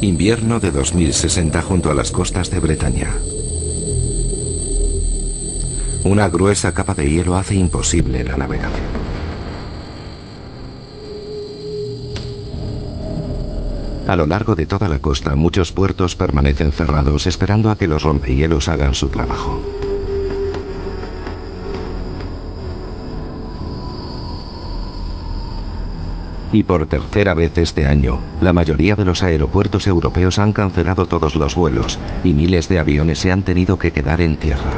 Invierno de 2060 junto a las costas de Bretaña. Una gruesa capa de hielo hace imposible la navegación. A lo largo de toda la costa, muchos puertos permanecen cerrados esperando a que los rompehielos hagan su trabajo. Y por tercera vez este año, la mayoría de los aeropuertos europeos han cancelado todos los vuelos y miles de aviones se han tenido que quedar en tierra.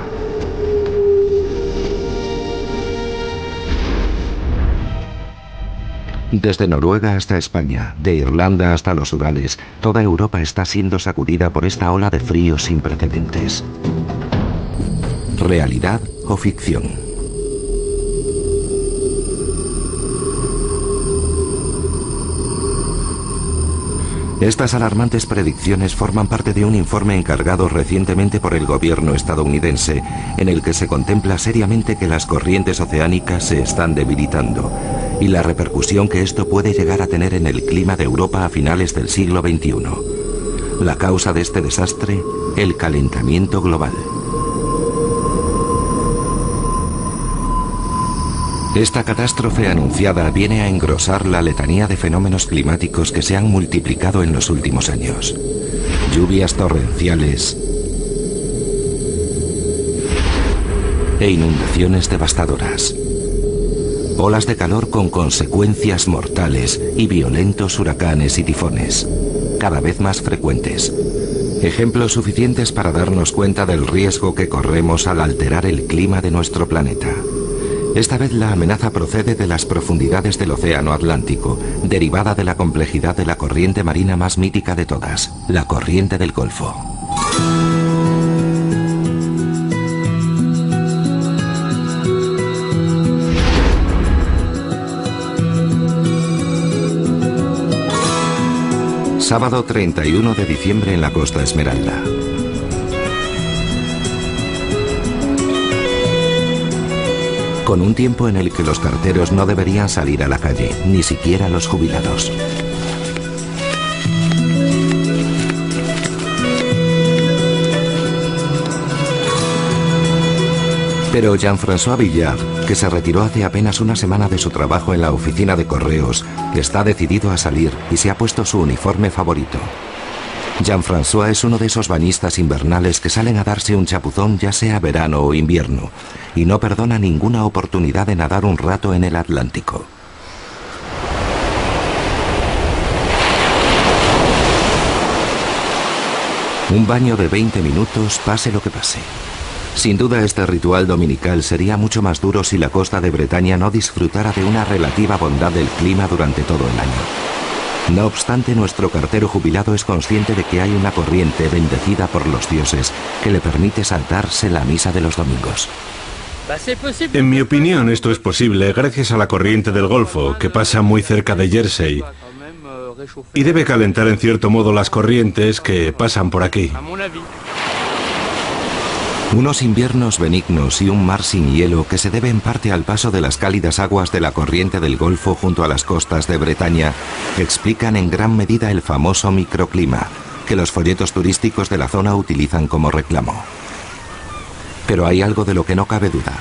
Desde Noruega hasta España, de Irlanda hasta los Urales, toda Europa está siendo sacudida por esta ola de frío sin precedentes. ¿Realidad o ficción? Estas alarmantes predicciones forman parte de un informe encargado recientemente por el gobierno estadounidense, en el que se contempla seriamente que las corrientes oceánicas se están debilitando y la repercusión que esto puede llegar a tener en el clima de Europa a finales del siglo XXI. La causa de este desastre, el calentamiento global. Esta catástrofe anunciada viene a engrosar la letanía de fenómenos climáticos que se han multiplicado en los últimos años. Lluvias torrenciales e inundaciones devastadoras. Olas de calor con consecuencias mortales y violentos huracanes y tifones, cada vez más frecuentes. Ejemplos suficientes para darnos cuenta del riesgo que corremos al alterar el clima de nuestro planeta. Esta vez la amenaza procede de las profundidades del Océano Atlántico, derivada de la complejidad de la corriente marina más mítica de todas, la corriente del Golfo. Sábado 31 de diciembre en la Costa Esmeralda. Con un tiempo en el que los carteros no deberían salir a la calle, ni siquiera los jubilados. Pero Jean-François Villard, que se retiró hace apenas una semana de su trabajo en la oficina de correos, está decidido a salir y se ha puesto su uniforme favorito. Jean-François es uno de esos bañistas invernales que salen a darse un chapuzón ya sea verano o invierno, y no perdona ninguna oportunidad de nadar un rato en el Atlántico. Un baño de 20 minutos, pase lo que pase. Sin duda este ritual dominical sería mucho más duro si la costa de Bretaña no disfrutara de una relativa bondad del clima durante todo el año. No obstante, nuestro cartero jubilado es consciente de que hay una corriente bendecida por los dioses que le permite saltarse la misa de los domingos. En mi opinión, esto es posible gracias a la corriente del Golfo, que pasa muy cerca de Jersey, y debe calentar en cierto modo las corrientes que pasan por aquí. Unos inviernos benignos y un mar sin hielo que se debe en parte al paso de las cálidas aguas de la corriente del Golfo junto a las costas de Bretaña explican en gran medida el famoso microclima que los folletos turísticos de la zona utilizan como reclamo. Pero hay algo de lo que no cabe duda.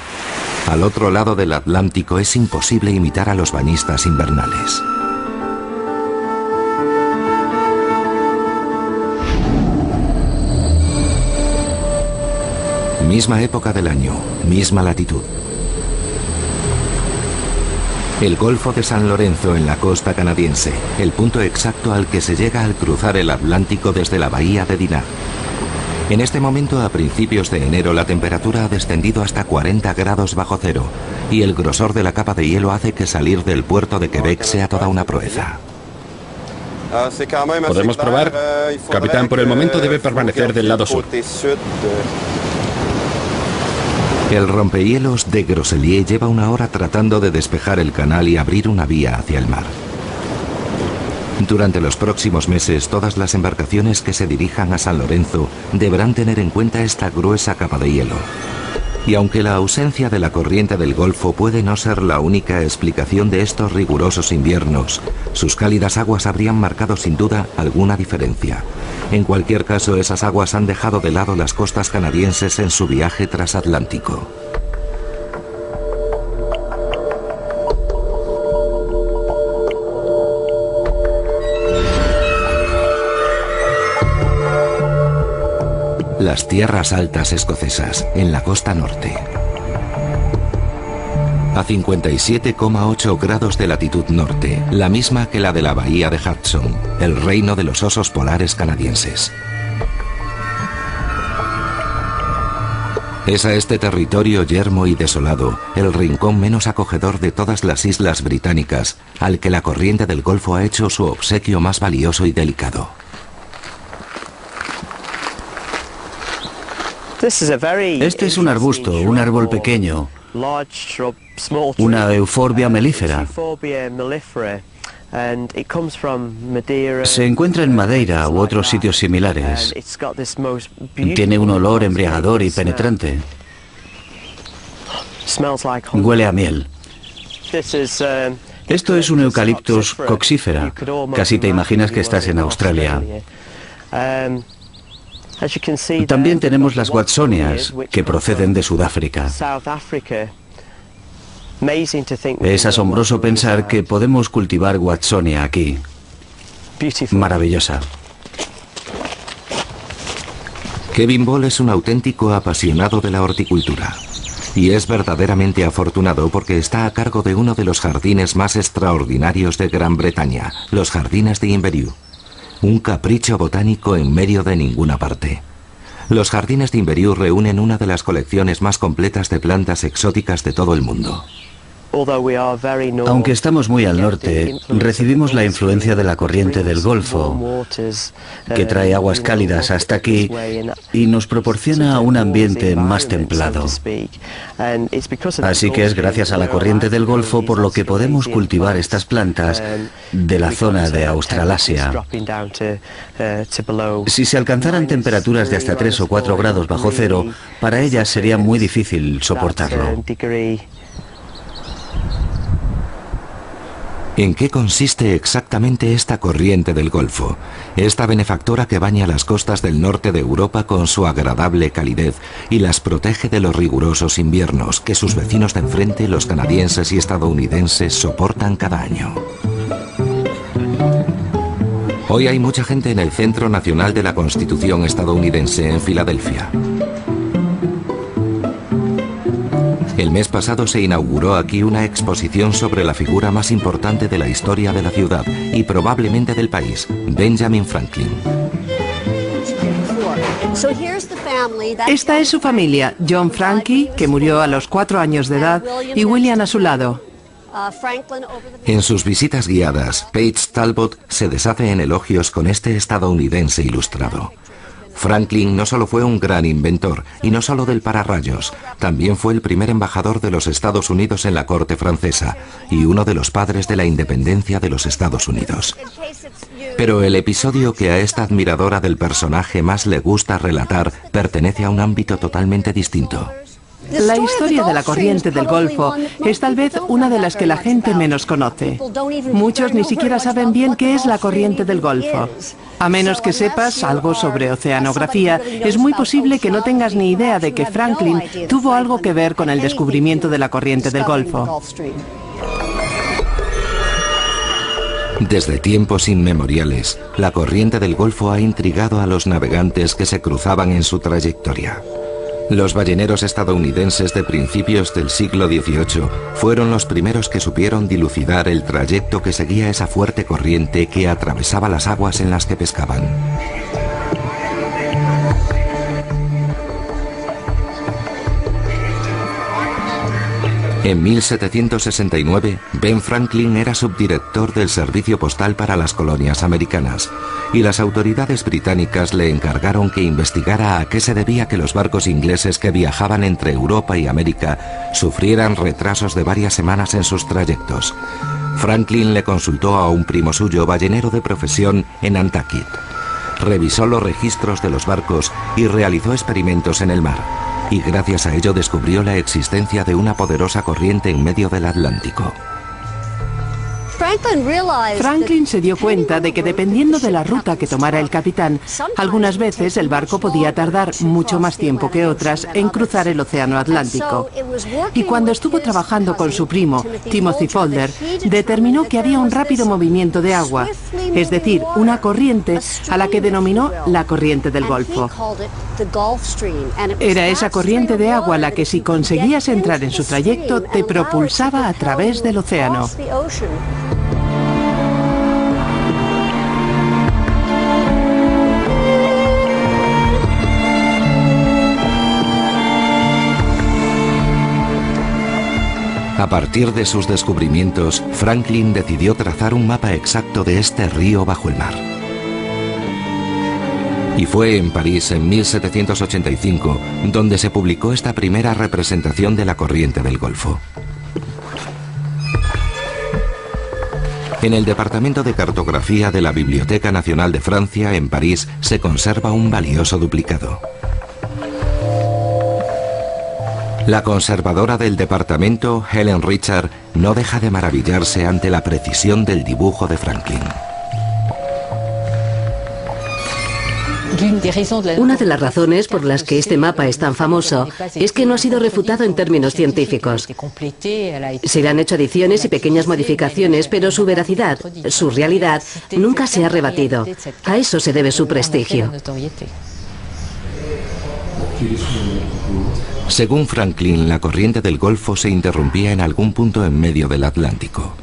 Al otro lado del Atlántico es imposible imitar a los bañistas invernales. Misma época del año, misma latitud. El Golfo de San Lorenzo en la costa canadiense, el punto exacto al que se llega al cruzar el Atlántico desde la bahía de Dinard. En este momento, a principios de enero, la temperatura ha descendido hasta 40 grados bajo cero y el grosor de la capa de hielo hace que salir del puerto de Quebec sea toda una proeza. ¿Podemos probar? Capitán, por el momento debe permanecer del lado sur. El rompehielos de Grosellier lleva una hora tratando de despejar el canal y abrir una vía hacia el mar. Durante los próximos meses, todas las embarcaciones que se dirijan a San Lorenzo deberán tener en cuenta esta gruesa capa de hielo. Y aunque la ausencia de la corriente del Golfo puede no ser la única explicación de estos rigurosos inviernos, sus cálidas aguas habrían marcado sin duda alguna diferencia. En cualquier caso, esas aguas han dejado de lado las costas canadienses en su viaje transatlántico. Las tierras altas escocesas, en la costa norte. A 57,8 grados de latitud norte, la misma que la de la bahía de Hudson, el reino de los osos polares canadienses. Es a este territorio yermo y desolado, el rincón menos acogedor de todas las islas británicas, al que la corriente del Golfo ha hecho su obsequio más valioso y delicado. Este es un arbusto, un árbol pequeño, una euforbia melífera. Se encuentra en Madeira u otros sitios similares. Tiene un olor embriagador y penetrante. Huele a miel. Esto es un Eucalyptus coxífera. Casi te imaginas que estás en Australia. También tenemos las watsonias, que proceden de Sudáfrica. Es asombroso pensar que podemos cultivar watsonia aquí. Maravillosa. Kevin Ball es un auténtico apasionado de la horticultura. Y es verdaderamente afortunado porque está a cargo de uno de los jardines más extraordinarios de Gran Bretaña, los jardines de Inverewe. Un capricho botánico en medio de ninguna parte. Los jardines de Inverewe reúnen una de las colecciones más completas de plantas exóticas de todo el mundo. Aunque estamos muy al norte, recibimos la influencia de la corriente del Golfo, que trae aguas cálidas hasta aquí y nos proporciona un ambiente más templado. Así que es gracias a la corriente del Golfo por lo que podemos cultivar estas plantas de la zona de Australasia. Si se alcanzaran temperaturas de hasta 3 o 4 grados bajo cero, para ellas sería muy difícil soportarlo. ¿En qué consiste exactamente esta corriente del Golfo? Esta benefactora que baña las costas del norte de Europa con su agradable calidez y las protege de los rigurosos inviernos que sus vecinos de enfrente, los canadienses y estadounidenses, soportan cada año. Hoy hay mucha gente en el Centro Nacional de la Constitución estadounidense en Filadelfia. El mes pasado se inauguró aquí una exposición sobre la figura más importante de la historia de la ciudad y probablemente del país, Benjamin Franklin. Esta es su familia, John Frankie, que murió a los 4 años de edad, y William a su lado. En sus visitas guiadas, Paige Talbot se deshace en elogios con este estadounidense ilustrado. Franklin no solo fue un gran inventor, y no solo del pararrayos, también fue el primer embajador de los Estados Unidos en la corte francesa, y uno de los padres de la independencia de los Estados Unidos. Pero el episodio que a esta admiradora del personaje más le gusta relatar pertenece a un ámbito totalmente distinto. La historia de la corriente del Golfo es tal vez una de las que la gente menos conoce. Muchos ni siquiera saben bien qué es la corriente del Golfo. A menos que sepas algo sobre oceanografía, es muy posible que no tengas ni idea de que Franklin tuvo algo que ver con el descubrimiento de la corriente del Golfo. Desde tiempos inmemoriales, la corriente del Golfo ha intrigado a los navegantes que se cruzaban en su trayectoria. Los balleneros estadounidenses de principios del siglo XVIII fueron los primeros que supieron dilucidar el trayecto que seguía esa fuerte corriente que atravesaba las aguas en las que pescaban. En 1769, Ben Franklin era subdirector del servicio postal para las colonias americanas, y las autoridades británicas le encargaron que investigara a qué se debía que los barcos ingleses que viajaban entre Europa y América sufrieran retrasos de varias semanas en sus trayectos. Franklin le consultó a un primo suyo, ballenero de profesión, en Nantucket. Revisó los registros de los barcos y realizó experimentos en el mar. y gracias a ello descubrió la existencia de una poderosa corriente en medio del Atlántico. Franklin se dio cuenta de que dependiendo de la ruta que tomara el capitán, algunas veces el barco podía tardar mucho más tiempo que otras en cruzar el océano Atlántico. Y cuando estuvo trabajando con su primo, Timothy Folder, determinó que había un rápido movimiento de agua, es decir, una corriente a la que denominó la corriente del Golfo. Era esa corriente de agua la que, si conseguías entrar en su trayecto, te propulsaba a través del océano. A partir de sus descubrimientos, Franklin decidió trazar un mapa exacto de este río bajo el mar. Y fue en París en 1785 donde se publicó esta primera representación de la corriente del Golfo. En el Departamento de Cartografía de la Biblioteca Nacional de Francia, en París, se conserva un valioso duplicado. La conservadora del departamento, Helen Richard, no deja de maravillarse ante la precisión del dibujo de Franklin. Una de las razones por las que este mapa es tan famoso es que no ha sido refutado en términos científicos. Se le han hecho adiciones y pequeñas modificaciones, pero su veracidad, su realidad, nunca se ha rebatido. A eso se debe su prestigio. Según Franklin, la corriente del Golfo se interrumpía en algún punto en medio del Atlántico.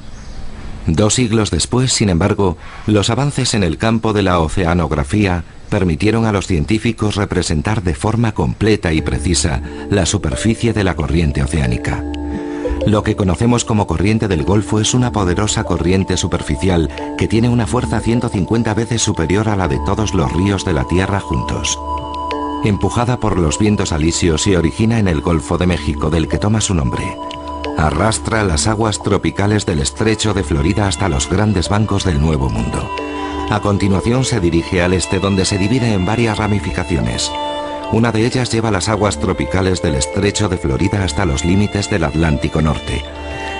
2 siglos después, sin embargo, los avances en el campo de la oceanografía permitieron a los científicos representar de forma completa y precisa la superficie de la corriente oceánica. Lo que conocemos como corriente del Golfo es una poderosa corriente superficial que tiene una fuerza 150 veces superior a la de todos los ríos de la Tierra juntos. Empujada por los vientos alisios, se origina en el Golfo de México, del que toma su nombre. Arrastra las aguas tropicales del estrecho de Florida hasta los grandes bancos del Nuevo Mundo. A continuación se dirige al este, donde se divide en varias ramificaciones. Una de ellas lleva las aguas tropicales del estrecho de Florida hasta los límites del Atlántico Norte.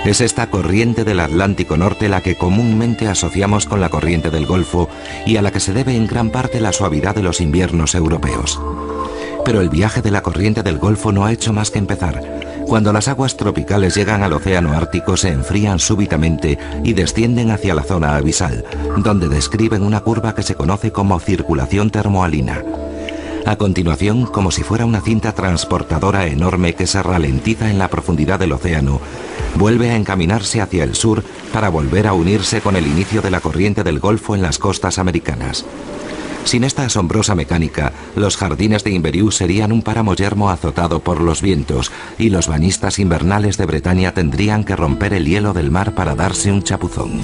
Es esta corriente del Atlántico Norte la que comúnmente asociamos con la corriente del Golfo y a la que se debe en gran parte la suavidad de los inviernos europeos. Pero el viaje de la corriente del Golfo no ha hecho más que empezar. Cuando las aguas tropicales llegan al océano Ártico, se enfrían súbitamente y descienden hacia la zona abisal, donde describen una curva que se conoce como circulación termohalina. A continuación, como si fuera una cinta transportadora enorme que se ralentiza en la profundidad del océano, vuelve a encaminarse hacia el sur para volver a unirse con el inicio de la corriente del Golfo en las costas americanas. Sin esta asombrosa mecánica, los jardines de Inveroux serían un páramo yermo azotado por los vientos y los bañistas invernales de Bretaña tendrían que romper el hielo del mar para darse un chapuzón.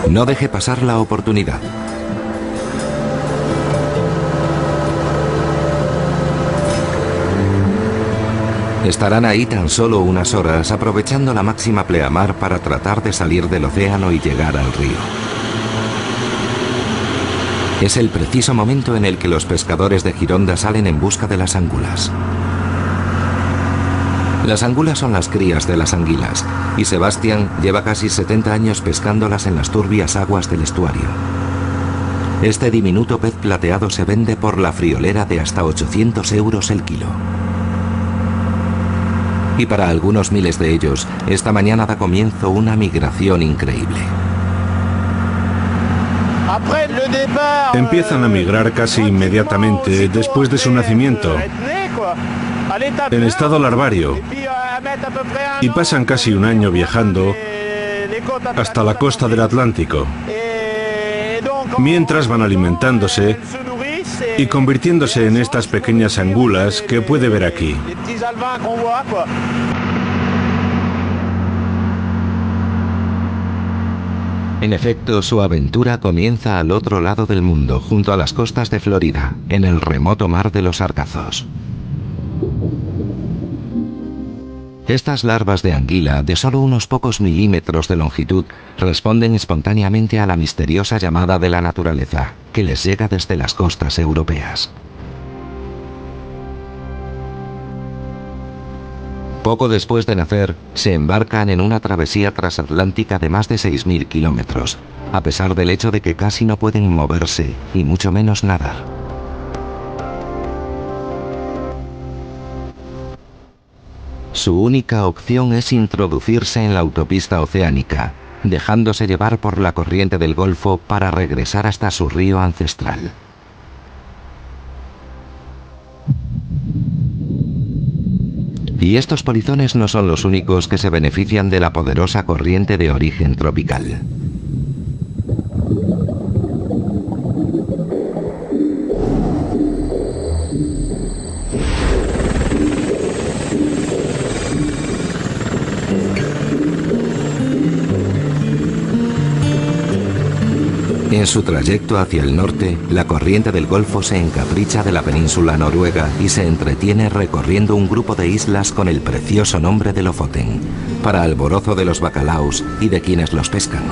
No deje pasar la oportunidad. Estarán ahí tan solo unas horas, aprovechando la máxima pleamar para tratar de salir del océano y llegar al río. Es el preciso momento en el que los pescadores de Gironda salen en busca de las angulas. Las angulas son las crías de las anguilas, y Sebastián lleva casi 70 años pescándolas en las turbias aguas del estuario. Este diminuto pez plateado se vende por la friolera de hasta 800 euros el kilo. Y para algunos miles de ellos, esta mañana da comienzo una migración increíble. Empiezan a migrar casi inmediatamente después de su nacimiento, en estado larvario, y pasan casi un año viajando hasta la costa del Atlántico, mientras van alimentándose y convirtiéndose en estas pequeñas angulas que puede ver aquí. En efecto, su aventura comienza al otro lado del mundo, junto a las costas de Florida, en el remoto mar de los Sargazos. Estas larvas de anguila, de solo unos pocos milímetros de longitud, responden espontáneamente a la misteriosa llamada de la naturaleza, que les llega desde las costas europeas. Poco después de nacer, se embarcan en una travesía transatlántica de más de 6.000 kilómetros, a pesar del hecho de que casi no pueden moverse, y mucho menos nadar. Su única opción es introducirse en la autopista oceánica, dejándose llevar por la corriente del Golfo para regresar hasta su río ancestral. Y estos polizones no son los únicos que se benefician de la poderosa corriente de origen tropical. En su trayecto hacia el norte, la corriente del Golfo se encapricha de la península noruega y se entretiene recorriendo un grupo de islas con el precioso nombre de Lofoten, para alborozo de los bacalaos y de quienes los pescan.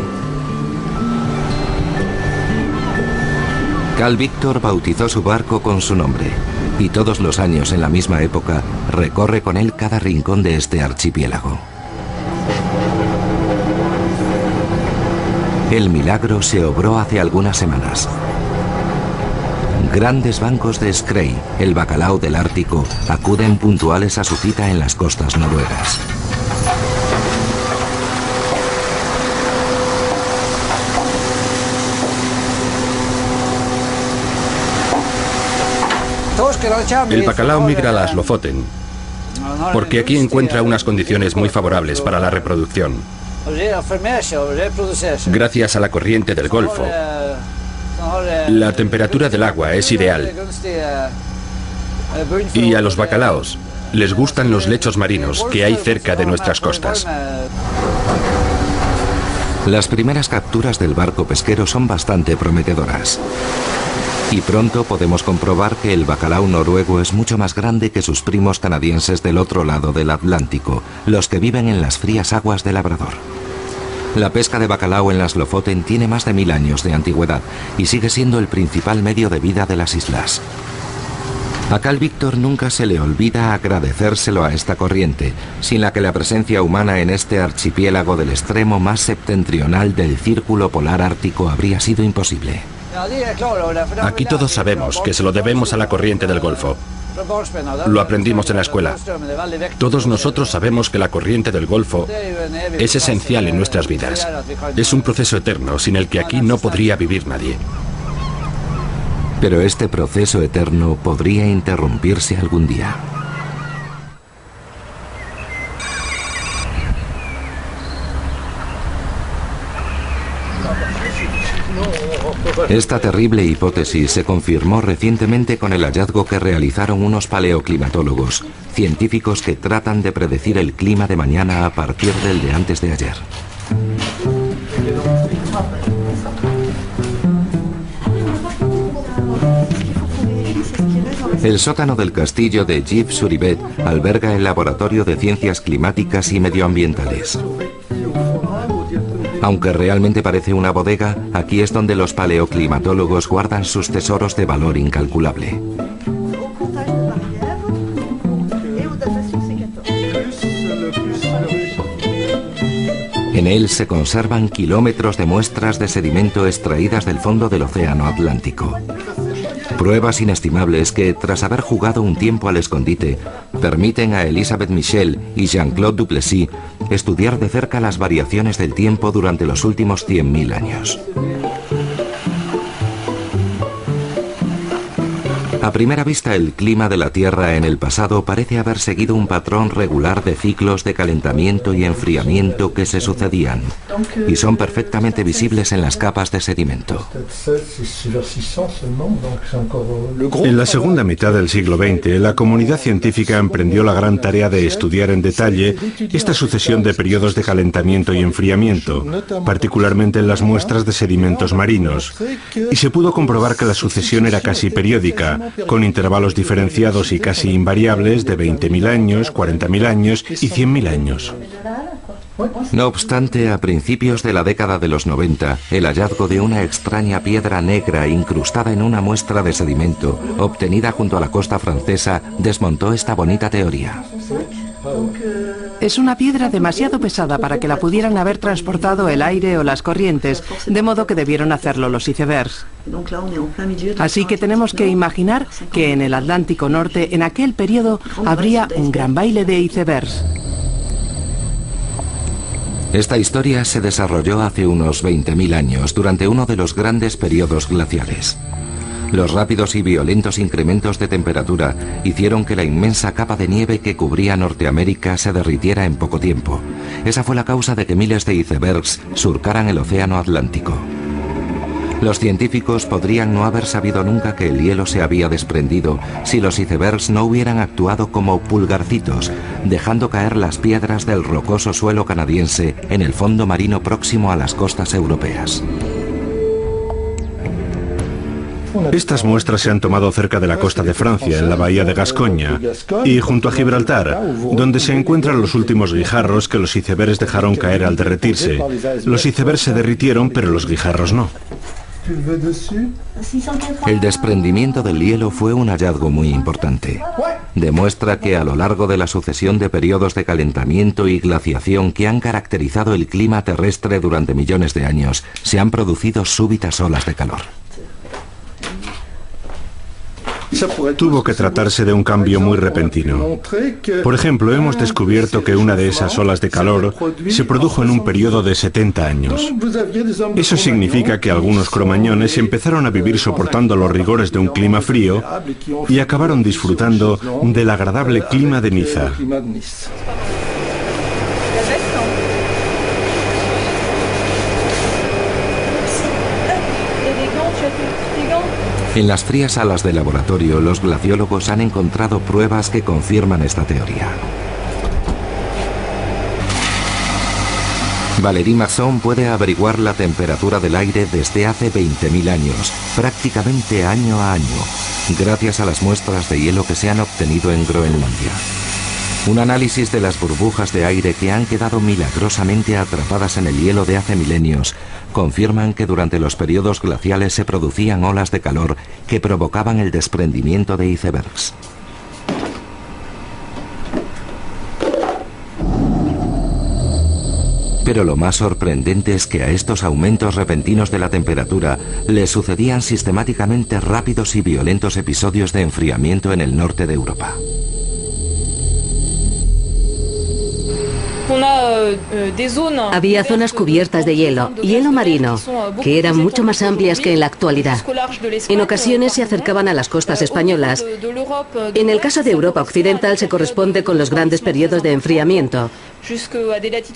Carl Víctor bautizó su barco con su nombre, y todos los años en la misma época recorre con él cada rincón de este archipiélago. El milagro se obró hace algunas semanas. Grandes bancos de Skrei, el bacalao del Ártico, acuden puntuales a su cita en las costas noruegas. El bacalao migra a las Lofoten, porque aquí encuentra unas condiciones muy favorables para la reproducción. Gracias a la corriente del Golfo, la temperatura del agua es ideal. Y a los bacalaos les gustan los lechos marinos que hay cerca de nuestras costas. Las primeras capturas del barco pesquero son bastante prometedoras. Y pronto podemos comprobar que el bacalao noruego es mucho más grande que sus primos canadienses del otro lado del Atlántico, los que viven en las frías aguas de Labrador. La pesca de bacalao en las Lofoten tiene más de 1000 años de antigüedad y sigue siendo el principal medio de vida de las islas. A Carl Víctor nunca se le olvida agradecérselo a esta corriente, sin la que la presencia humana en este archipiélago del extremo más septentrional del círculo polar ártico habría sido imposible. Aquí todos sabemos que se lo debemos a la corriente del Golfo. Lo aprendimos en la escuela. Todos nosotros sabemos que la corriente del Golfo es esencial en nuestras vidas. Es un proceso eterno sin el que aquí no podría vivir nadie. Pero este proceso eterno podría interrumpirse algún día. Esta terrible hipótesis se confirmó recientemente con el hallazgo que realizaron unos paleoclimatólogos, científicos que tratan de predecir el clima de mañana a partir del de antes de ayer. El sótano del castillo de Gif-sur-Yvette alberga el Laboratorio de Ciencias Climáticas y Medioambientales. Aunque realmente parece una bodega, aquí es donde los paleoclimatólogos guardan sus tesoros de valor incalculable. En él se conservan kilómetros de muestras de sedimento extraídas del fondo del Océano Atlántico. Pruebas inestimables que, tras haber jugado un tiempo al escondite, permiten a Elisabeth Michel y Jean-Claude Duplessis estudiar de cerca las variaciones del tiempo durante los últimos 100.000 años. A primera vista, el clima de la Tierra en el pasado parece haber seguido un patrón regular de ciclos de calentamiento y enfriamiento que se sucedían, y son perfectamente visibles en las capas de sedimento. En la segunda mitad del siglo XX, la comunidad científica emprendió la gran tarea de estudiar en detalle esta sucesión de periodos de calentamiento y enfriamiento, particularmente en las muestras de sedimentos marinos, y se pudo comprobar que la sucesión era casi periódica, con intervalos diferenciados y casi invariables de 20.000 años, 40.000 años y 100.000 años. No obstante, a principios de la década de los 90, el hallazgo de una extraña piedra negra incrustada en una muestra de sedimento obtenida junto a la costa francesa desmontó esta bonita teoría. Es una piedra demasiado pesada para que la pudieran haber transportado el aire o las corrientes, de modo que debieron hacerlo los icebergs. Así que tenemos que imaginar que en el Atlántico Norte, en aquel periodo, habría un gran baile de icebergs. Esta historia se desarrolló hace unos 20.000 años, durante uno de los grandes periodos glaciares. Los rápidos y violentos incrementos de temperatura hicieron que la inmensa capa de nieve que cubría Norteamérica se derritiera en poco tiempo. Esa fue la causa de que miles de icebergs surcaran el océano Atlántico. Los científicos podrían no haber sabido nunca que el hielo se había desprendido si los icebergs no hubieran actuado como pulgarcitos, dejando caer las piedras del rocoso suelo canadiense en el fondo marino próximo a las costas europeas. Estas muestras se han tomado cerca de la costa de Francia, en la bahía de Gascoña, y junto a Gibraltar, donde se encuentran los últimos guijarros que los icebergs dejaron caer al derretirse. Los icebergs se derritieron, pero los guijarros no. El desprendimiento del hielo fue un hallazgo muy importante. Demuestra que a lo largo de la sucesión de periodos de calentamiento y glaciación que han caracterizado el clima terrestre durante millones de años, se han producido súbitas olas de calor. Tuvo que tratarse de un cambio muy repentino. Por ejemplo, hemos descubierto que una de esas olas de calor se produjo en un periodo de 70 años. Eso significa que algunos cromañones empezaron a vivir soportando los rigores de un clima frío y acabaron disfrutando del agradable clima de Niza. En las frías salas de laboratorio, los glaciólogos han encontrado pruebas que confirman esta teoría. Valérie Masson puede averiguar la temperatura del aire desde hace 20.000 años, prácticamente año a año, gracias a las muestras de hielo que se han obtenido en Groenlandia. Un análisis de las burbujas de aire que han quedado milagrosamente atrapadas en el hielo de hace milenios confirman que durante los periodos glaciales se producían olas de calor que provocaban el desprendimiento de icebergs. Pero lo más sorprendente es que a estos aumentos repentinos de la temperatura le sucedían sistemáticamente rápidos y violentos episodios de enfriamiento en el norte de Europa. Había zonas cubiertas de hielo marino, que eran mucho más amplias que en la actualidad. En ocasiones se acercaban a las costas españolas. En el caso de Europa Occidental se corresponde con los grandes periodos de enfriamiento.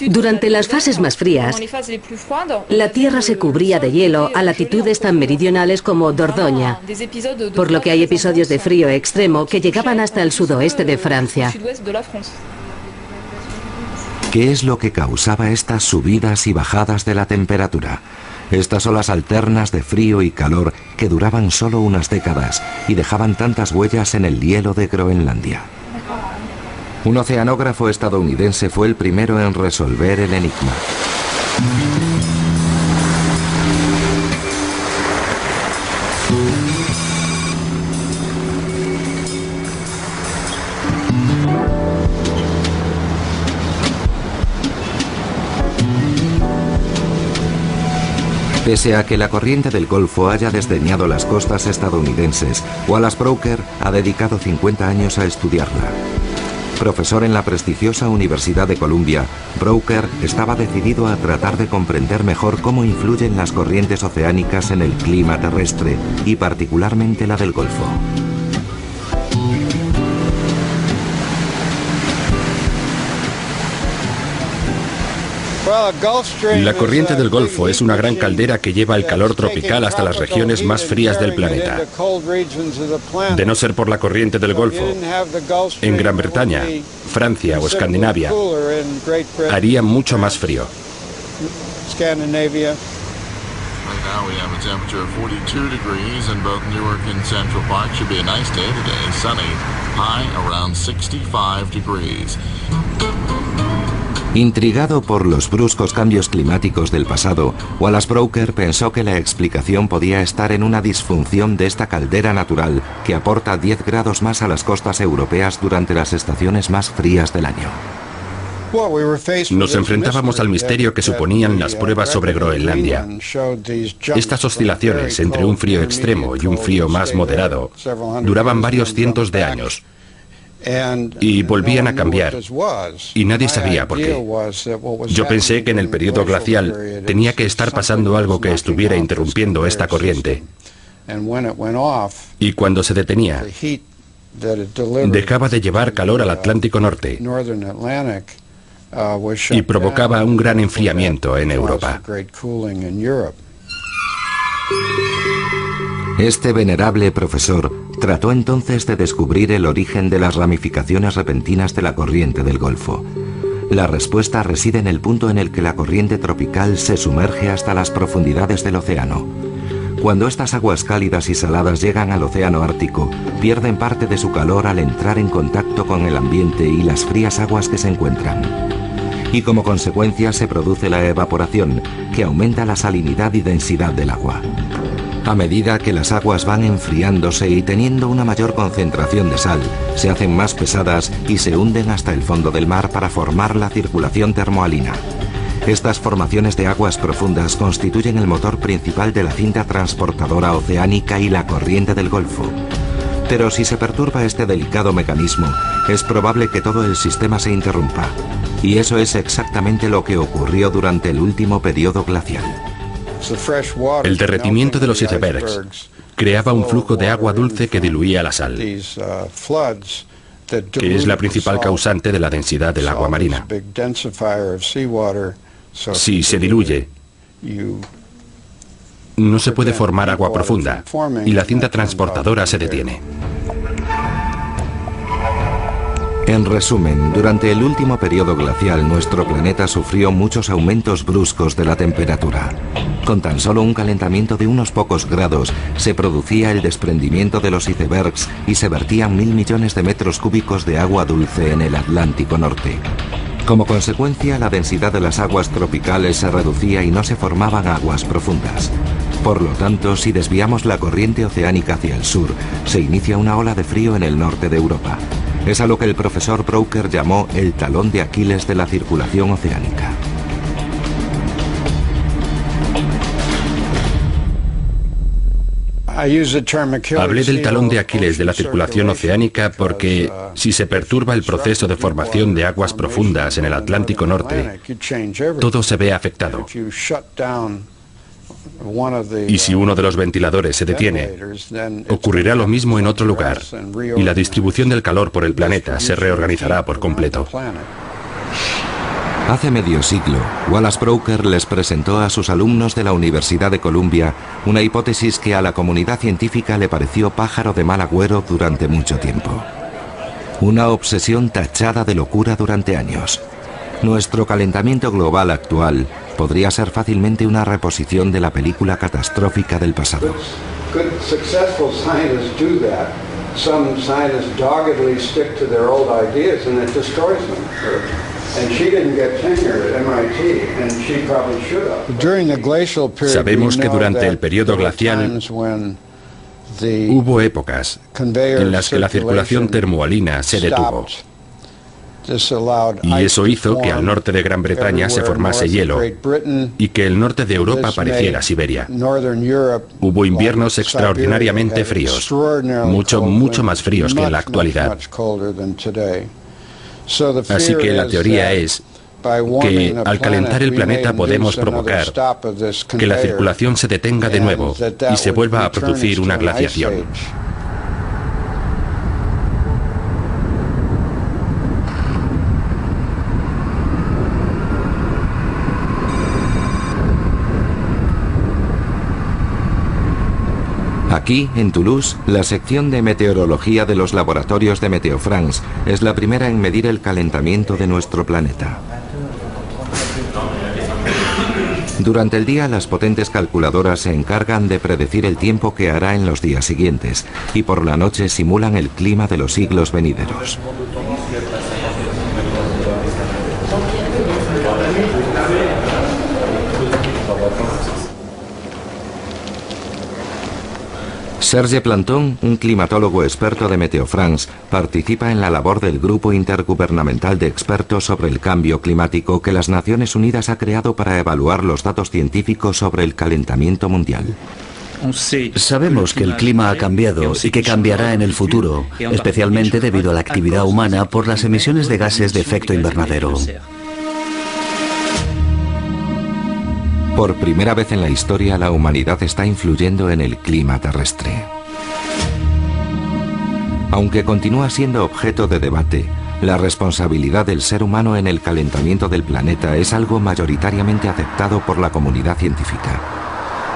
Durante las fases más frías, la Tierra se cubría de hielo a latitudes tan meridionales como Dordoña, por lo que hay episodios de frío extremo que llegaban hasta el sudoeste de Francia. ¿Qué es lo que causaba estas subidas y bajadas de la temperatura? Estas olas alternas de frío y calor que duraban solo unas décadas y dejaban tantas huellas en el hielo de Groenlandia. Un oceanógrafo estadounidense fue el primero en resolver el enigma. Pese a que la corriente del Golfo haya desdeñado las costas estadounidenses, Wallace Brooker ha dedicado 50 años a estudiarla. Profesor en la prestigiosa Universidad de Columbia, Brooker estaba decidido a tratar de comprender mejor cómo influyen las corrientes oceánicas en el clima terrestre y particularmente la del Golfo. La corriente del Golfo es una gran caldera que lleva el calor tropical hasta las regiones más frías del planeta. De no ser por la corriente del Golfo, en Gran Bretaña, Francia o Escandinavia, haría mucho más frío. Right now we have a temperature of 42 degrees in both Newark and Central Park. Should be a nice day today. Sunny, high around 65 degrees. Intrigado por los bruscos cambios climáticos del pasado, Wallace Brooker pensó que la explicación podía estar en una disfunción de esta caldera natural que aporta 10 grados más a las costas europeas durante las estaciones más frías del año. Nos enfrentábamos al misterio que suponían las pruebas sobre Groenlandia. Estas oscilaciones entre un frío extremo y un frío más moderado duraban varios cientos de años y volvían a cambiar, y nadie sabía por qué. Yo pensé que en el periodo glacial tenía que estar pasando algo que estuviera interrumpiendo esta corriente, y cuando se detenía, dejaba de llevar calor al Atlántico Norte y provocaba un gran enfriamiento en Europa. Este venerable profesor trató entonces de descubrir el origen de las ramificaciones repentinas de la corriente del Golfo. La respuesta reside en el punto en el que la corriente tropical se sumerge hasta las profundidades del océano. Cuando estas aguas cálidas y saladas llegan al océano Ártico, pierden parte de su calor al entrar en contacto con el ambiente y las frías aguas que se encuentran. Y como consecuencia se produce la evaporación, que aumenta la salinidad y densidad del agua. A medida que las aguas van enfriándose y teniendo una mayor concentración de sal, se hacen más pesadas y se hunden hasta el fondo del mar para formar la circulación termohalina. Estas formaciones de aguas profundas constituyen el motor principal de la cinta transportadora oceánica y la corriente del Golfo. Pero si se perturba este delicado mecanismo, es probable que todo el sistema se interrumpa. Y eso es exactamente lo que ocurrió durante el último periodo glacial. El derretimiento de los icebergs creaba un flujo de agua dulce que diluía la sal, que es la principal causante de la densidad del agua marina. Si se diluye, no se puede formar agua profunda y la cinta transportadora se detiene. En resumen, durante el último periodo glacial nuestro planeta sufrió muchos aumentos bruscos de la temperatura. Con tan solo un calentamiento de unos pocos grados se producía el desprendimiento de los icebergs y se vertían 1.000 millones de metros cúbicos de agua dulce en el Atlántico Norte. Como consecuencia, la densidad de las aguas tropicales se reducía y no se formaban aguas profundas. Por lo tanto, si desviamos la corriente oceánica hacia el sur, se inicia una ola de frío en el norte de Europa. Es a lo que el profesor Brooker llamó el talón de Aquiles de la circulación oceánica. Hablé del talón de Aquiles de la circulación oceánica porque si se perturba el proceso de formación de aguas profundas en el Atlántico Norte, todo se ve afectado. Y si uno de los ventiladores se detiene, ocurrirá lo mismo en otro lugar, y la distribución del calor por el planeta se reorganizará por completo. Hace medio siglo, Wallace Brooker les presentó a sus alumnos de la Universidad de Columbia una hipótesis que a la comunidad científica le pareció pájaro de mal agüero durante mucho tiempo. Una obsesión tachada de locura durante años. Nuestro calentamiento global actual podría ser fácilmente una reposición de la película catastrófica del pasado. Sabemos que durante el periodo glacial hubo épocas en las que la circulación termohalina se detuvo. Y eso hizo que al norte de Gran Bretaña se formase hielo y que el norte de Europa pareciera Siberia. Hubo inviernos extraordinariamente fríos, mucho más fríos que en la actualidad. Así que la teoría es que al calentar el planeta podemos provocar que la circulación se detenga de nuevo y se vuelva a producir una glaciación. Aquí, en Toulouse, la sección de meteorología de los laboratorios de Météo France es la primera en medir el calentamiento de nuestro planeta. Durante el día, las potentes calculadoras se encargan de predecir el tiempo que hará en los días siguientes, y por la noche simulan el clima de los siglos venideros. Serge Planton, un climatólogo experto de Météo France, participa en la labor del Grupo Intergubernamental de Expertos sobre el Cambio Climático que las Naciones Unidas ha creado para evaluar los datos científicos sobre el calentamiento mundial. Sabemos que el clima ha cambiado y que cambiará en el futuro, especialmente debido a la actividad humana por las emisiones de gases de efecto invernadero. Por primera vez en la historia, la humanidad está influyendo en el clima terrestre. Aunque continúa siendo objeto de debate, la responsabilidad del ser humano en el calentamiento del planeta es algo mayoritariamente aceptado por la comunidad científica.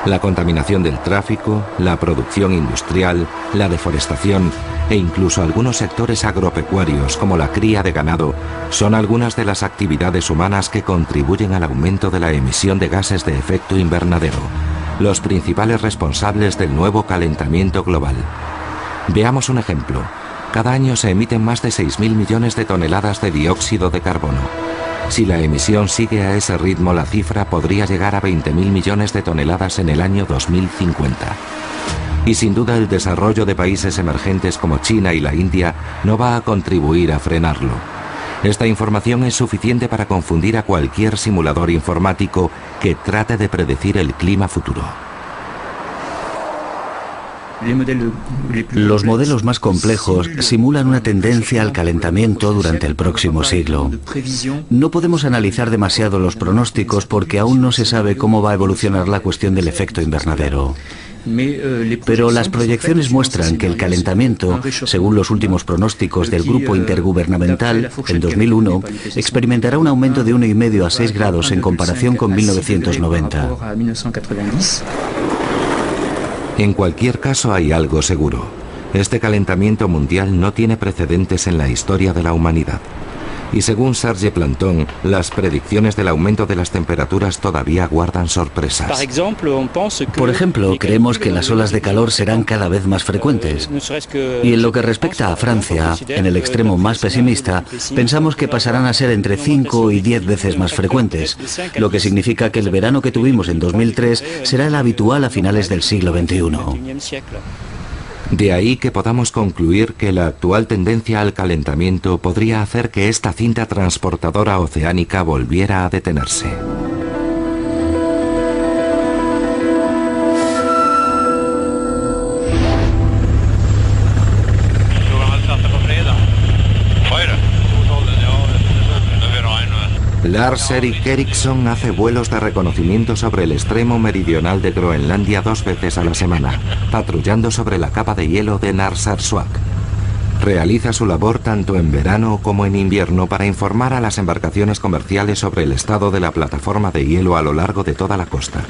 La contaminación del tráfico, la producción industrial, la deforestación e incluso algunos sectores agropecuarios como la cría de ganado son algunas de las actividades humanas que contribuyen al aumento de la emisión de gases de efecto invernadero, los principales responsables del nuevo calentamiento global. Veamos un ejemplo. Cada año se emiten más de 6.000 millones de toneladas de dióxido de carbono. Si la emisión sigue a ese ritmo, la cifra podría llegar a 20.000 millones de toneladas en el año 2050. Y sin duda el desarrollo de países emergentes como China y la India no va a contribuir a frenarlo. Esta información es suficiente para confundir a cualquier simulador informático que trate de predecir el clima futuro. Los modelos más complejos simulan una tendencia al calentamiento durante el próximo siglo. No podemos analizar demasiado los pronósticos porque aún no se sabe cómo va a evolucionar la cuestión del efecto invernadero. Pero las proyecciones muestran que el calentamiento, según los últimos pronósticos del Grupo Intergubernamental, en 2001, experimentará un aumento de 1,5 a 6 grados en comparación con 1990. En cualquier caso, hay algo seguro. Este calentamiento mundial no tiene precedentes en la historia de la humanidad. Y según Serge Planton, las predicciones del aumento de las temperaturas todavía guardan sorpresas. Por ejemplo, creemos que las olas de calor serán cada vez más frecuentes. Y en lo que respecta a Francia, en el extremo más pesimista, pensamos que pasarán a ser entre 5 y 10 veces más frecuentes, lo que significa que el verano que tuvimos en 2003 será el habitual a finales del siglo XXI. De ahí que podamos concluir que la actual tendencia al calentamiento podría hacer que esta cinta transportadora oceánica volviera a detenerse. Lars-Erik Eriksson hace vuelos de reconocimiento sobre el extremo meridional de Groenlandia 2 veces a la semana, patrullando sobre la capa de hielo de Narsarsuaq. Realiza su labor tanto en verano como en invierno para informar a las embarcaciones comerciales sobre el estado de la plataforma de hielo a lo largo de toda la costa.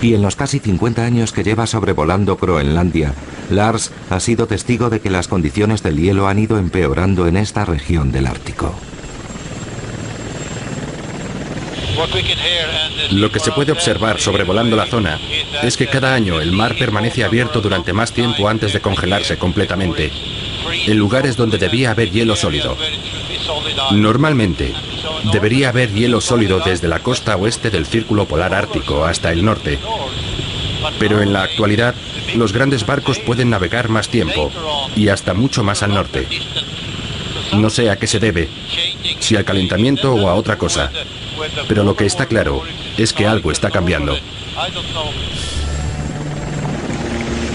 Y en los casi 50 años que lleva sobrevolando Groenlandia, Lars ha sido testigo de que las condiciones del hielo han ido empeorando en esta región del Ártico. Lo que se puede observar sobrevolando la zona es que cada año el mar permanece abierto durante más tiempo antes de congelarse completamente, en lugares donde debía haber hielo sólido. Normalmente, debería haber hielo sólido desde la costa oeste del Círculo Polar Ártico hasta el norte. Pero en la actualidad, los grandes barcos pueden navegar más tiempo y hasta mucho más al norte. No sé a qué se debe, si al calentamiento o a otra cosa. Pero lo que está claro es que algo está cambiando.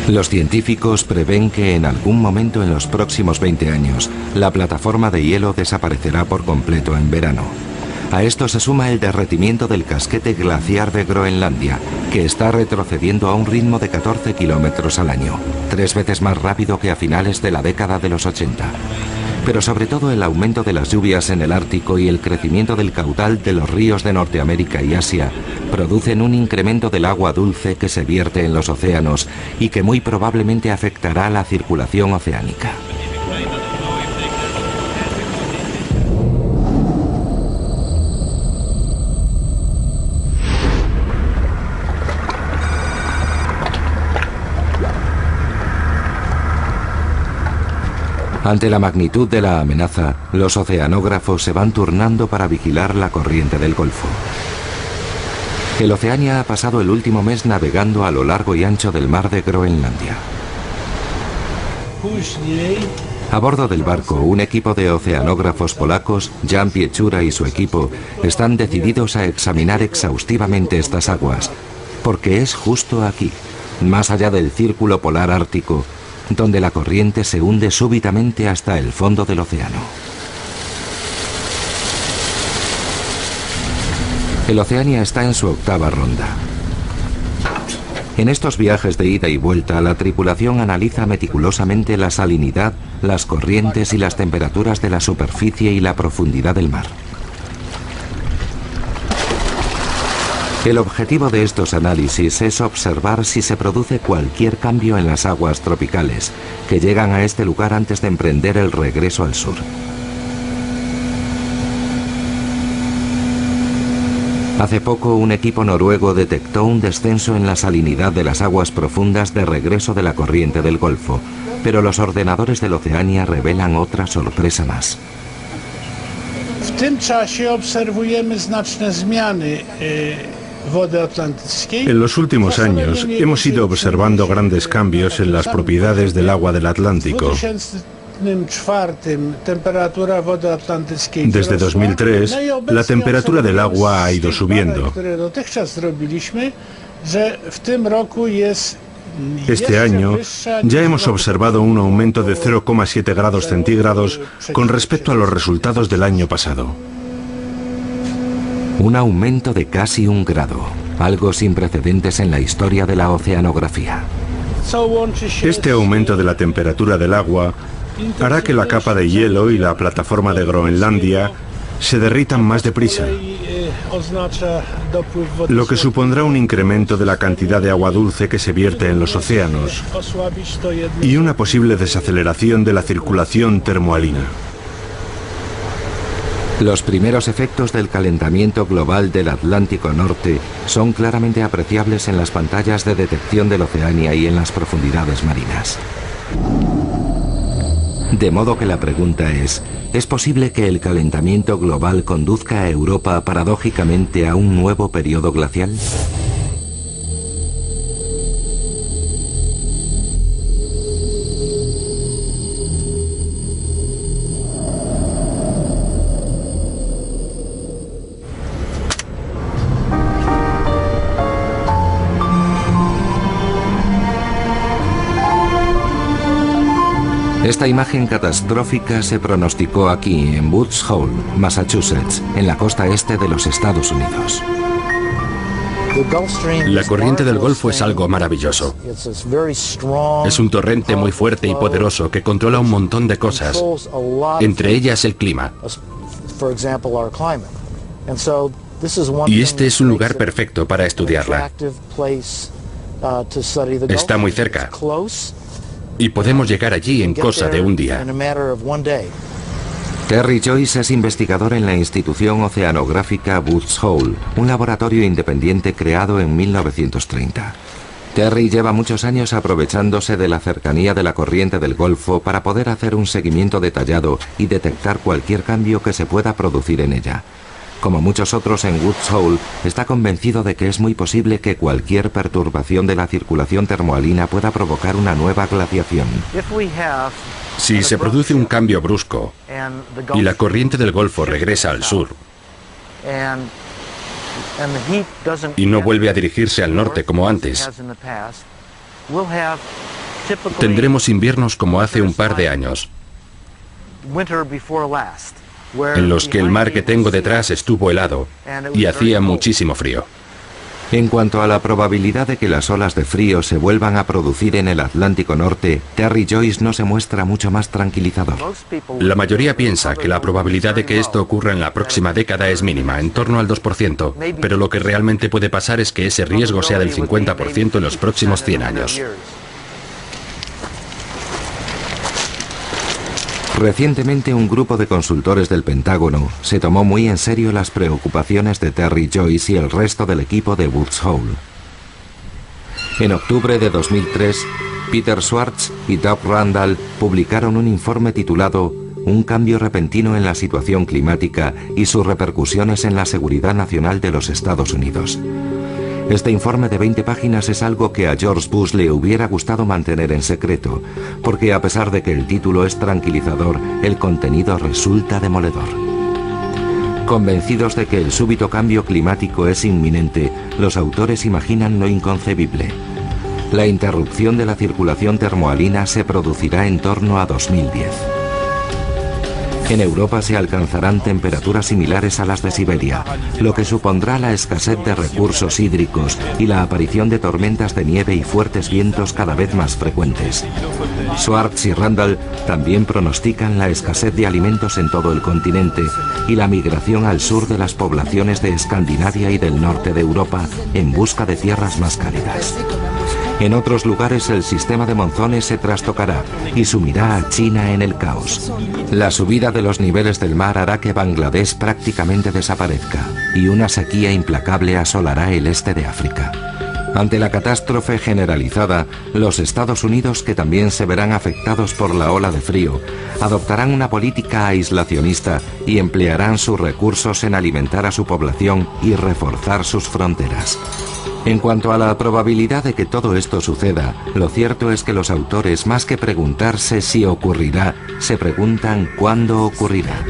Los científicos prevén que en algún momento en los próximos 20 años, la plataforma de hielo desaparecerá por completo en verano. A esto se suma el derretimiento del casquete glaciar de Groenlandia, que está retrocediendo a un ritmo de 14 kilómetros al año, 3 veces más rápido que a finales de la década de los 80. pero sobre todo el aumento de las lluvias en el Ártico y el crecimiento del caudal de los ríos de Norteamérica y Asia producen un incremento del agua dulce que se vierte en los océanos y que muy probablemente afectará la circulación oceánica. Ante la magnitud de la amenaza, los oceanógrafos se van turnando para vigilar la corriente del Golfo. El Oceania ha pasado el último mes navegando a lo largo y ancho del mar de Groenlandia. A bordo del barco, un equipo de oceanógrafos polacos, Jan Pieczura y su equipo, están decididos a examinar exhaustivamente estas aguas, porque es justo aquí, más allá del círculo polar ártico, donde la corriente se hunde súbitamente hasta el fondo del océano. El Oceania está en su octava ronda. En estos viajes de ida y vuelta, la tripulación analiza meticulosamente la salinidad, las corrientes y las temperaturas de la superficie y la profundidad del mar. El objetivo de estos análisis es observar si se produce cualquier cambio en las aguas tropicales que llegan a este lugar antes de emprender el regreso al sur. Hace poco, un equipo noruego detectó un descenso en la salinidad de las aguas profundas de regreso de la corriente del Golfo, pero los ordenadores del Oceania revelan otra sorpresa más. W tym czasie obserwujemy znaczne zmiany wody atlantyckiej. En los últimos años hemos ido observando grandes cambios en las propiedades del agua del Atlántico. Desde 2003, la temperatura del agua ha ido subiendo. Este año ya hemos observado un aumento de 0,7 grados centígrados con respecto a los resultados del año pasado. Un aumento de casi 1 grado, algo sin precedentes en la historia de la oceanografía. Este aumento de la temperatura del agua hará que la capa de hielo y la plataforma de Groenlandia se derritan más deprisa, lo que supondrá un incremento de la cantidad de agua dulce que se vierte en los océanos y una posible desaceleración de la circulación termoalina. Los primeros efectos del calentamiento global del Atlántico Norte son claramente apreciables en las pantallas de detección del Oceania y en las profundidades marinas. De modo que la pregunta ¿es posible que el calentamiento global conduzca a Europa paradójicamente a un nuevo periodo glacial? Esta imagen catastrófica se pronosticó aquí, en Woods Hole, Massachusetts, en la costa este de los Estados Unidos. La corriente del Golfo es algo maravilloso. Es un torrente muy fuerte y poderoso que controla un montón de cosas, entre ellas el clima. Y este es un lugar perfecto para estudiarla. Está muy cerca. Y podemos llegar allí en cosa de un día. Terry Joyce es investigador en la institución oceanográfica Woods Hole, un laboratorio independiente creado en 1930. Terry lleva muchos años aprovechándose de la cercanía de la corriente del Golfo para poder hacer un seguimiento detallado y detectar cualquier cambio que se pueda producir en ella. Como muchos otros en Woods Hole, está convencido de que es muy posible que cualquier perturbación de la circulación termoalina pueda provocar una nueva glaciación. Si se produce un cambio brusco y la corriente del Golfo regresa al sur y no vuelve a dirigirse al norte como antes, tendremos inviernos como hace un par de años, en los que el mar que tengo detrás estuvo helado y hacía muchísimo frío. En cuanto a la probabilidad de que las olas de frío se vuelvan a producir en el Atlántico Norte, Terry Joyce no se muestra mucho más tranquilizador. La mayoría piensa que la probabilidad de que esto ocurra en la próxima década es mínima, en torno al 2%, pero lo que realmente puede pasar es que ese riesgo sea del 50% en los próximos 100 años. Recientemente un grupo de consultores del Pentágono se tomó muy en serio las preocupaciones de Terry Joyce y el resto del equipo de Woods Hole. En octubre de 2003, Peter Schwartz y Doug Randall publicaron un informe titulado Un cambio repentino en la situación climática y sus repercusiones en la seguridad nacional de los Estados Unidos. Este informe de 20 páginas es algo que a George Bush le hubiera gustado mantener en secreto, porque a pesar de que el título es tranquilizador, el contenido resulta demoledor. Convencidos de que el súbito cambio climático es inminente, los autores imaginan lo inconcebible. La interrupción de la circulación termohalina se producirá en torno a 2010. En Europa se alcanzarán temperaturas similares a las de Siberia, lo que supondrá la escasez de recursos hídricos y la aparición de tormentas de nieve y fuertes vientos cada vez más frecuentes. Schwartz y Randall también pronostican la escasez de alimentos en todo el continente y la migración al sur de las poblaciones de Escandinavia y del norte de Europa en busca de tierras más cálidas. En otros lugares el sistema de monzones se trastocará y sumirá a China en el caos. La subida de los niveles del mar hará que Bangladesh prácticamente desaparezca y una sequía implacable asolará el este de África. Ante la catástrofe generalizada, los Estados Unidos, que también se verán afectados por la ola de frío, adoptarán una política aislacionista y emplearán sus recursos en alimentar a su población y reforzar sus fronteras. En cuanto a la probabilidad de que todo esto suceda, lo cierto es que los autores, más que preguntarse si ocurrirá, se preguntan cuándo ocurrirá.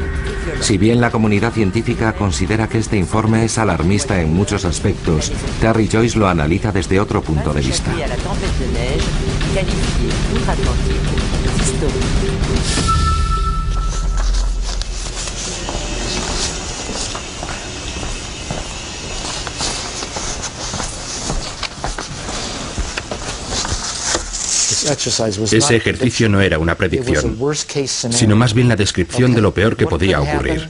Si bien la comunidad científica considera que este informe es alarmista en muchos aspectos, Terry Joyce lo analiza desde otro punto de vista. Ese ejercicio no era una predicción, sino más bien la descripción de lo peor que podía ocurrir.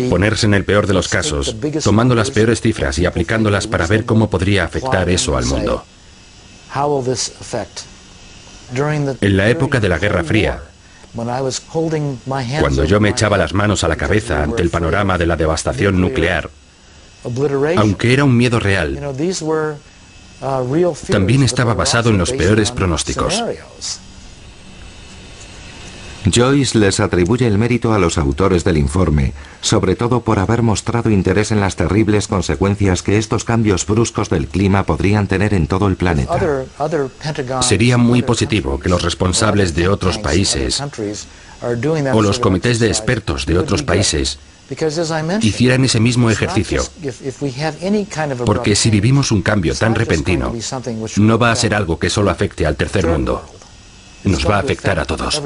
Ponerse en el peor de los casos, tomando las peores cifras y aplicándolas para ver cómo podría afectar eso al mundo. En la época de la Guerra Fría, cuando yo me echaba las manos a la cabeza ante el panorama de la devastación nuclear, aunque era un miedo real, también estaba basado en los peores pronósticos. Joyce les atribuye el mérito a los autores del informe, sobre todo por haber mostrado interés en las terribles consecuencias que estos cambios bruscos del clima podrían tener en todo el planeta. Sería muy positivo que los responsables de otros países o los comités de expertos de otros países hicieran ese mismo ejercicio, porque si vivimos un cambio tan repentino, no va a ser algo que solo afecte al tercer mundo, nos va a afectar a todos.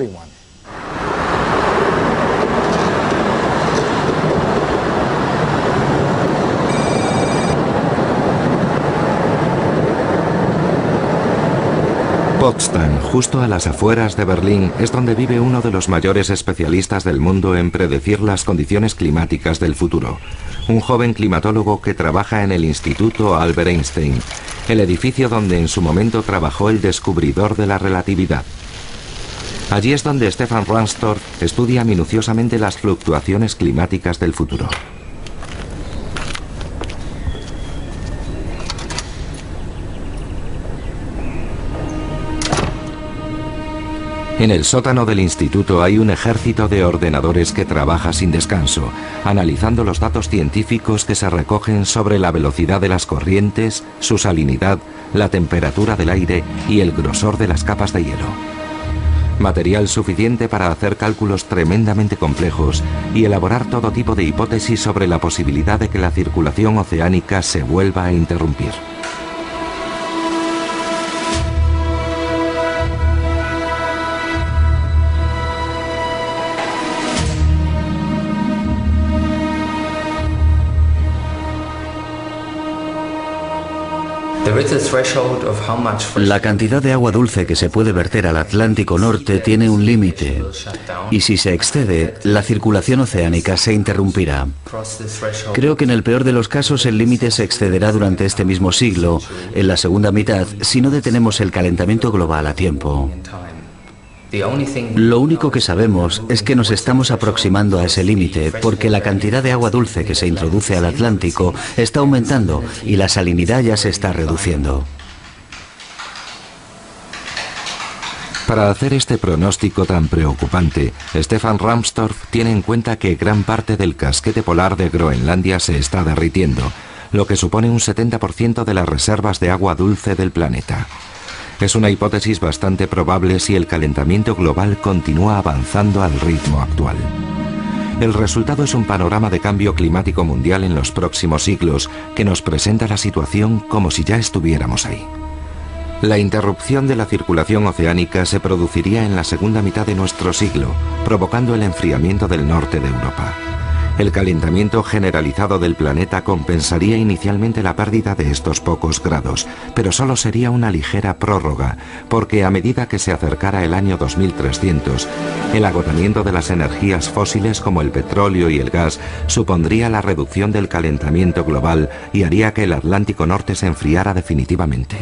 Potsdam, justo a las afueras de Berlín, es donde vive uno de los mayores especialistas del mundo en predecir las condiciones climáticas del futuro. Un joven climatólogo que trabaja en el Instituto Albert Einstein, el edificio donde en su momento trabajó el descubridor de la relatividad. Allí es donde Stefan Rahmstorff estudia minuciosamente las fluctuaciones climáticas del futuro. En el sótano del instituto hay un ejército de ordenadores que trabaja sin descanso, analizando los datos científicos que se recogen sobre la velocidad de las corrientes, su salinidad, la temperatura del aire y el grosor de las capas de hielo. Material suficiente para hacer cálculos tremendamente complejos y elaborar todo tipo de hipótesis sobre la posibilidad de que la circulación oceánica se vuelva a interrumpir. La cantidad de agua dulce que se puede verter al Atlántico Norte tiene un límite, y si se excede, la circulación oceánica se interrumpirá. Creo que en el peor de los casos el límite se excederá durante este mismo siglo, en la segunda mitad, si no detenemos el calentamiento global a tiempo. Lo único que sabemos es que nos estamos aproximando a ese límite porque la cantidad de agua dulce que se introduce al Atlántico está aumentando y la salinidad ya se está reduciendo. Para hacer este pronóstico tan preocupante, Stefan Rahmstorf tiene en cuenta que gran parte del casquete polar de Groenlandia se está derritiendo, lo que supone un 70% de las reservas de agua dulce del planeta. Es una hipótesis bastante probable si el calentamiento global continúa avanzando al ritmo actual. El resultado es un panorama de cambio climático mundial en los próximos siglos que nos presenta la situación como si ya estuviéramos ahí. La interrupción de la circulación oceánica se produciría en la segunda mitad de nuestro siglo, provocando el enfriamiento del norte de Europa. El calentamiento generalizado del planeta compensaría inicialmente la pérdida de estos pocos grados, pero solo sería una ligera prórroga, porque a medida que se acercara el año 2300, el agotamiento de las energías fósiles como el petróleo y el gas supondría la reducción del calentamiento global y haría que el Atlántico Norte se enfriara definitivamente.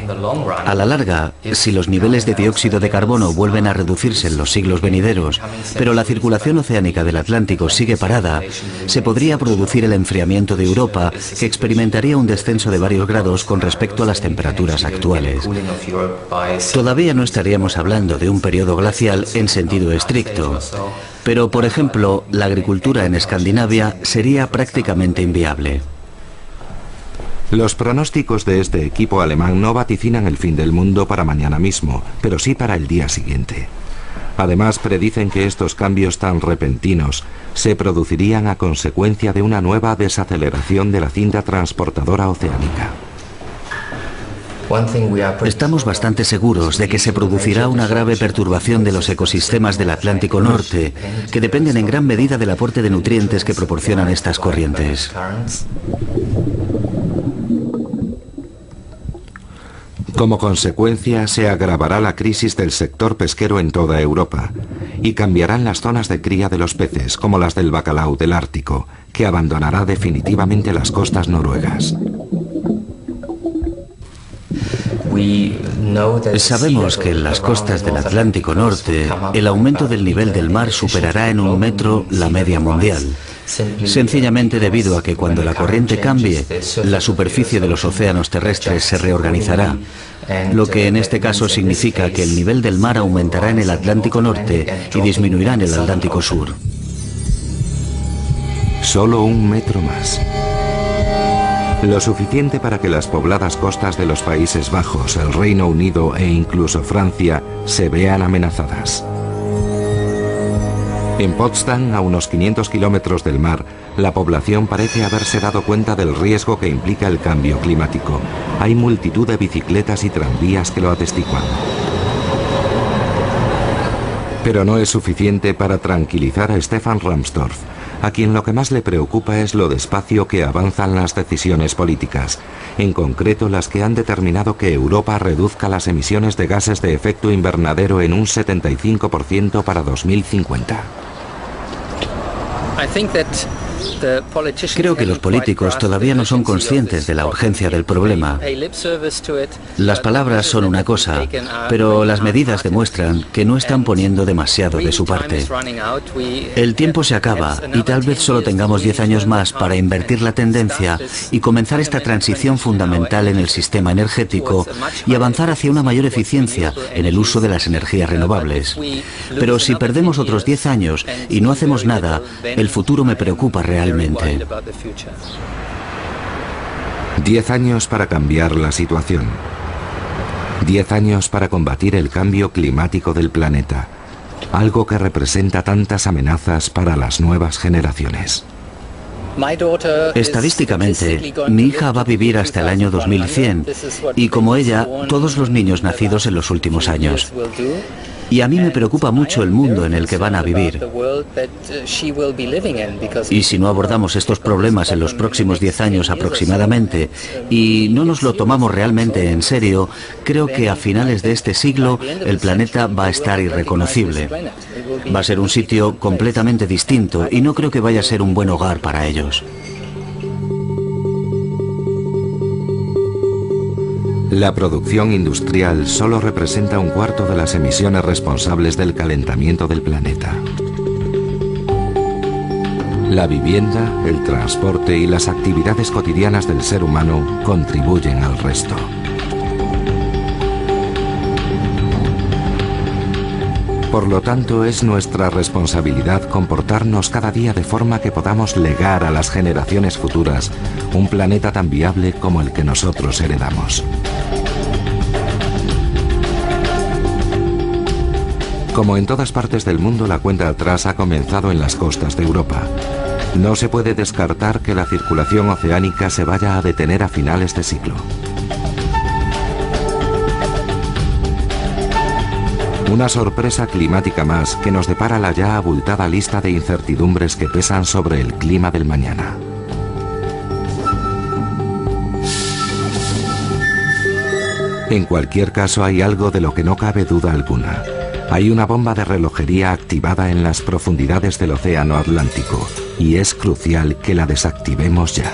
A la larga, si los niveles de dióxido de carbono vuelven a reducirse en los siglos venideros, pero la circulación oceánica del Atlántico sigue parada, se podría producir el enfriamiento de Europa, que experimentaría un descenso de varios grados con respecto a las temperaturas actuales. Todavía no estaríamos hablando de un periodo glacial en sentido estricto, pero, por ejemplo, la agricultura en Escandinavia sería prácticamente inviable. Los pronósticos de este equipo alemán no vaticinan el fin del mundo para mañana mismo, pero sí para el día siguiente. Además, predicen que estos cambios tan repentinos se producirían a consecuencia de una nueva desaceleración de la cinta transportadora oceánica. Estamos bastante seguros de que se producirá una grave perturbación de los ecosistemas del Atlántico Norte, que dependen en gran medida del aporte de nutrientes que proporcionan estas corrientes. Como consecuencia, se agravará la crisis del sector pesquero en toda Europa y cambiarán las zonas de cría de los peces, como las del bacalao del Ártico, que abandonará definitivamente las costas noruegas. Sabemos que en las costas del Atlántico Norte, el aumento del nivel del mar superará en 1 metro la media mundial. Sencillamente debido a que cuando la corriente cambie, la superficie de los océanos terrestres se reorganizará, lo que en este caso significa que el nivel del mar aumentará en el Atlántico Norte y disminuirá en el Atlántico Sur. Solo 1 metro más. Lo suficiente para que las pobladas costas de los Países Bajos, el Reino Unido e incluso Francia se vean amenazadas. En Potsdam, a unos 500 kilómetros del mar, la población parece haberse dado cuenta del riesgo que implica el cambio climático. Hay multitud de bicicletas y tranvías que lo atestiguan. Pero no es suficiente para tranquilizar a Stefan Rahmstorf, a quien lo que más le preocupa es lo despacio que avanzan las decisiones políticas, en concreto las que han determinado que Europa reduzca las emisiones de gases de efecto invernadero en un 75% para 2050. Creo que los políticos todavía no son conscientes de la urgencia del problema. Las palabras son una cosa, pero las medidas demuestran que no están poniendo demasiado de su parte. El tiempo se acaba y tal vez solo tengamos 10 años más para invertir la tendencia y comenzar esta transición fundamental en el sistema energético y avanzar hacia una mayor eficiencia en el uso de las energías renovables. Pero si perdemos otros 10 años y no hacemos nada, el futuro me preocupa realmente. 10 años para cambiar la situación. 10 años para combatir el cambio climático del planeta, algo que representa tantas amenazas para las nuevas generaciones. Estadísticamente, mi hija va a vivir hasta el año 2100 y como ella, todos los niños nacidos en los últimos años. Y a mí me preocupa mucho el mundo en el que van a vivir. Y si no abordamos estos problemas en los próximos 10 años aproximadamente y no nos lo tomamos realmente en serio, creo que a finales de este siglo el planeta va a estar irreconocible. Va a ser un sitio completamente distinto y no creo que vaya a ser un buen hogar para ellos. La producción industrial solo representa 1/4 de las emisiones responsables del calentamiento del planeta. La vivienda, el transporte y las actividades cotidianas del ser humano contribuyen al resto. Por lo tanto, es nuestra responsabilidad comportarnos cada día de forma que podamos legar a las generaciones futuras un planeta tan viable como el que nosotros heredamos. Como en todas partes del mundo, la cuenta atrás ha comenzado en las costas de Europa. No se puede descartar que la circulación oceánica se vaya a detener a finales de siglo. Una sorpresa climática más que nos depara la ya abultada lista de incertidumbres que pesan sobre el clima del mañana. En cualquier caso, hay algo de lo que no cabe duda alguna. Hay una bomba de relojería activada en las profundidades del Océano Atlántico y es crucial que la desactivemos ya.